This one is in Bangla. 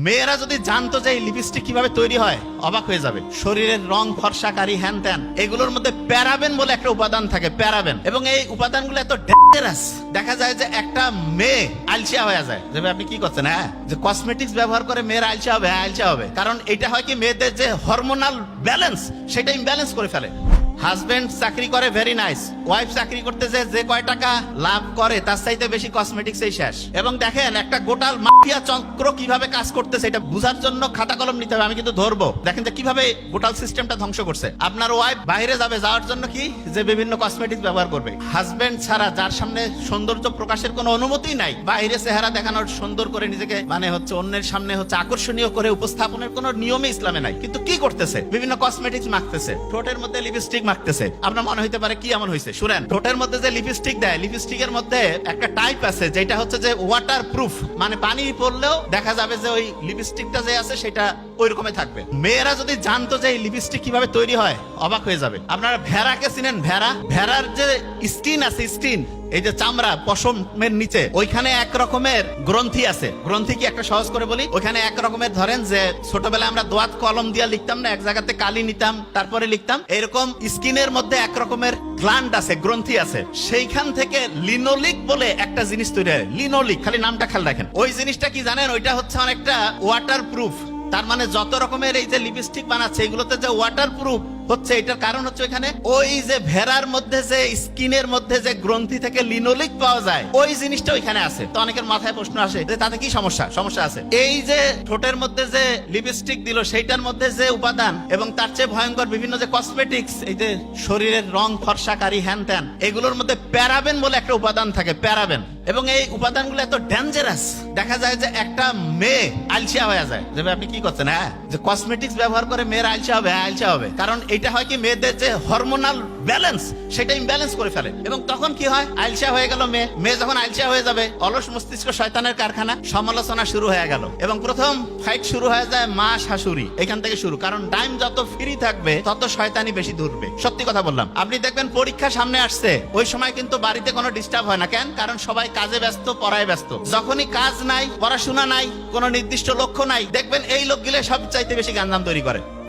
মেয়েরা যদি জানতো যে এই লিপস্টিক কিভাবে তৈরি হয় অবাক হয়ে যাবে। শরীরের রং ফর্সাকারী হ্যান ত্যান, এগুলোর মধ্যে প্যারাবেন বলে একটা উপাদান থাকে, প্যারাবেন। এবং এই উপাদানগুলো এত ডেঞ্জারাস, দেখা যায় যে একটা মেয়ে আলসিয়া হয়ে যায়। যে আপনি কি করছেন, হ্যাঁ যে কসমেটিক্স ব্যবহার করে মেয়েরা আলসিয়া হবে, হ্যাঁ আলসিয়া হবে। কারণ এটা হয় কি, মেয়েদের যে হরমোনাল ব্যালেন্স সেটা ইমব্যালেন্স করে ফেলে। হাজবেন্ড চাকরি করে, ভেরি নাইস। ওয়াইফ চাকরি করতে যে কয় টাকা লাভ করে তার চাইতে বেশি কসমেটিক্সেই শেষ। এবং দেখেন একটা গোটাল মাফিয়া চক্র কিভাবে কাজ করতেছে, এটা বুঝার জন্য খাতা কলম নিতে হবে। আমি কিন্তু ধরবো, দেখেন যে কিভাবে গোটাল সিস্টেমটা ধ্বংস করছে। আপনার ওয়াইফ বাইরে যাবে, যাওয়ার জন্য কি যে বিভিন্ন কসমেটিক্স ব্যবহার করবে। হাজবেন্ড ছাড়া, যার সামনে সৌন্দর্য প্রকাশের কোনো অনুমতি নাই, বাইরে চেহারা দেখানোর, সুন্দর করে নিজেকে মানে হচ্ছে অন্যের সামনে হচ্ছে আকর্ষণীয় করে উপস্থাপনের কোনো নিয়মে ইসলামে নাই, কিন্তু কি করতেছে, বিভিন্ন কসমেটিক্স মাখতেছে, ঠোঁটের মধ্যে লিপস্টিক মাখতেছে। আপনার মনে হইতে পারে কি এমন হয়েছে, শুনেন, ঠোঁটের মধ্যে যে লিপস্টিক দেয়, লিপস্টিকের মধ্যে একটা টাইপ আছে যেটা হচ্ছে যে ওয়াটার প্রুফ, মানে পানি পড়লেও দেখা যাবে যে ওই লিপস্টিকটা যে আছে সেটা ওই রকমই থাকবে। মেয়েরা যদি জানতো যে এই লিপস্টিক কিভাবে তৈরি হয় অবাক হয়ে যাবে। আপনারা ভেড়াকে চিনেন? ভেড়ার যে স্কিন আছে, স্কিন, এই যে চামড়া পশমের নিচে, ওইখানে এক রকমের গ্রন্থি আছে। গ্রন্থি কি একটা সহজ করে বলি, ওইখানে এক রকমের, ধরেন যে ছোটবেলায় আমরা দোয়াত কলম দিয়ে লিখতাম না, এক জায়গাতে কালি নিতাম তারপরে লিখতাম, এরকম স্কিনের মধ্যে এক রকমের গ্ল্যান্ড আছে, গ্রন্থি আছে। সেইখান থেকে লিনোলিক বলে একটা জিনিস তৈরি হয়। লিনোলিক, খালি নামটা খেয়াল রাখেন। ওই জিনিসটা কি জানেন, ওইটা হচ্ছে অনেকটা ওয়াটার প্রুফ। তার মানে যত রকমের এই যে লিপস্টিক বানাচ্ছে এগুলোতে যে ওয়াটার প্রুফ হচ্ছে, এটার কারণ হচ্ছে এখানে ওই যে ভেড়ার মধ্যে যে স্কিনের মধ্যে যে গ্রন্থি থেকে লিনোলিক পাওয়া যায়, ওই জিনিসটা ওইখানে আছে। তো অনেকের মাথায় প্রশ্ন আসে যে তাতে কি সমস্যা? সমস্যা আছে। এই যে ঠোঁটের মধ্যে যে লিপস্টিক দিল সেইটার মধ্যে যে উপাদান, এবং তার চেয়ে ভয়ঙ্কর বিভিন্ন যে কসমেটিক্স, এই যে শরীরের রং ফর্সাকারী হ্যান ত্যান, এগুলোর মধ্যে প্যারাবেন বলে একটা উপাদান থাকে, প্যারাবেন। এবং এই উপাদানগুলো এত ডেঞ্জারাস, দেখা যায় যে একটা মেয়ে আলসিয়া হয়ে যায়। যে আপনি কি করছেন, হ্যাঁ যে কসমেটিক্স ব্যবহার করে মেয়েরা আলসিয়া হবে, হ্যাঁ আলসিয়া হবে। কারণ এটা হয় কি, মেয়েদের যে হরমোনাল ব্যালেন্স সেটা ইমব্যালেন্স করে ফেলে। এবং তখন কি হয়, আলসিয়া হয়ে গেল মেয়ে যখন আলসিয়া হয়ে যাবে, অলস মস্তিষ্ক শয়তানের কারখানা, সমালোচনা শুরু হয়ে গেল। এবং প্রথম ফাইট শুরু হয়ে যায় মা শাশুড়ি, এখান থেকে শুরু। কারণ টাইম যত ফ্রি থাকবে তত শয়তানি বেশি ধরবে। সত্যি কথা বললাম। আপনি দেখবেন পরীক্ষা সামনে আসছে, ওই সময় কিন্তু বাড়িতে কোনো ডিস্টার্ব হয় না। কেন? কারণ সবাই কাজে ব্যস্ত, পড়ায় ব্যস্ত। যখনই কাজ নাই, পড়াশোনা নাই, কোনো নির্দিষ্ট লক্ষ্য নাই, দেখবেন এই লোকগুলো সব চাইতে বেশি গাঞ্জাম তৈরি করে।